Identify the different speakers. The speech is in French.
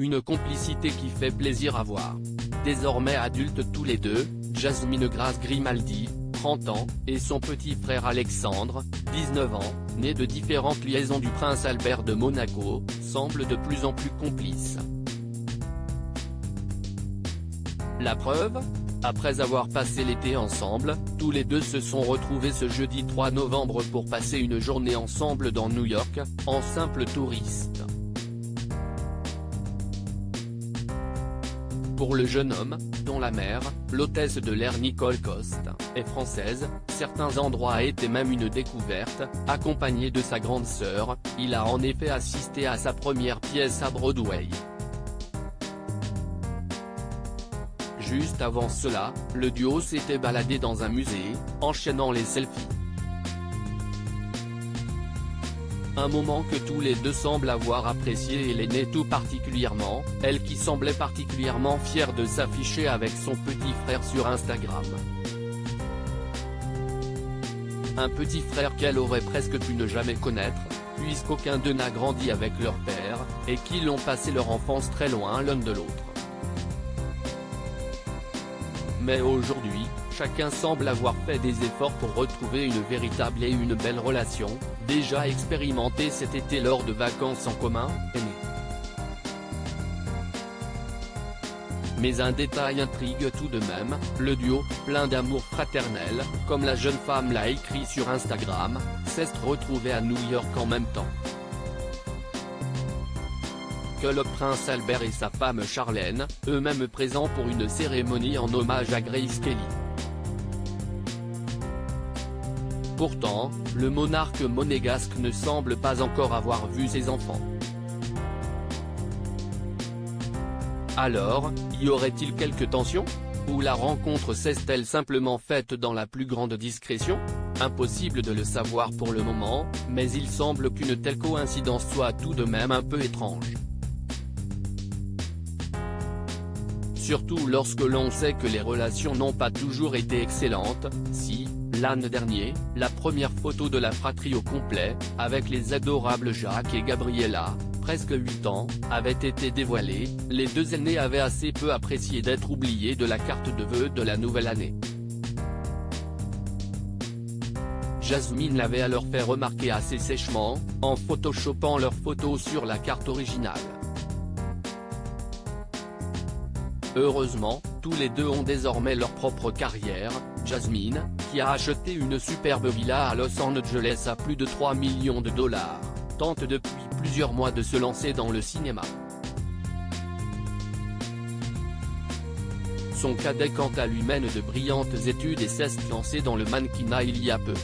Speaker 1: une complicité qui fait plaisir à voir. Désormais adultes tous les deux, Jasmine Grace Grimaldi, 30 ans, et son petit frère Alexandre, 19 ans, né de différentes liaisons du prince Albert de Monaco, semblent de plus en plus complices. La preuve ? Après avoir passé l'été ensemble, tous les deux se sont retrouvés ce jeudi 3 novembre pour passer une journée ensemble dans New York, en simple touriste. Pour le jeune homme, dont la mère, l'hôtesse de l'air Nicole Coste, est française, certains endroits étaient même une découverte. Accompagné de sa grande sœur, il a en effet assisté à sa première pièce à Broadway. Juste avant cela, le duo s'était baladé dans un musée, enchaînant les selfies. Un moment que tous les deux semblent avoir apprécié et l'aînée tout particulièrement, elle qui semblait particulièrement fière de s'afficher avec son petit frère sur Instagram. Un petit frère qu'elle aurait presque pu ne jamais connaître, puisqu'aucun d'eux n'a grandi avec leur père, et qu'ils ont passé leur enfance très loin l'un de l'autre. Mais aujourd'hui, chacun semble avoir fait des efforts pour retrouver une véritable et une belle relation, déjà expérimentée cet été lors de vacances en commun, est née. Mais un détail intrigue tout de même, le duo, plein d'amour fraternel, comme la jeune femme l'a écrit sur Instagram, s'est retrouvé à New York en même temps que le prince Albert et sa femme Charlène, eux-mêmes présents pour une cérémonie en hommage à Grace Kelly. Pourtant, le monarque monégasque ne semble pas encore avoir vu ses enfants. Alors, y aurait-il quelques tensions ? Ou la rencontre s'est-elle simplement faite dans la plus grande discrétion ? Impossible de le savoir pour le moment, mais il semble qu'une telle coïncidence soit tout de même un peu étrange. Surtout lorsque l'on sait que les relations n'ont pas toujours été excellentes. Si, l'année dernière, la première photo de la fratrie au complet, avec les adorables Jacques et Gabriella, presque 8 ans, avait été dévoilée, les deux aînés avaient assez peu apprécié d'être oubliés de la carte de vœux de la nouvelle année. Jasmine l'avait alors fait remarquer assez sèchement, en photoshopant leurs photos sur la carte originale. Heureusement, tous les deux ont désormais leur propre carrière. Jasmine, qui a acheté une superbe villa à Los Angeles à plus de 3 millions de dollars, tente depuis plusieurs mois de se lancer dans le cinéma. Son cadet quant à lui mène de brillantes études et s'est lancé dans le mannequinat il y a peu.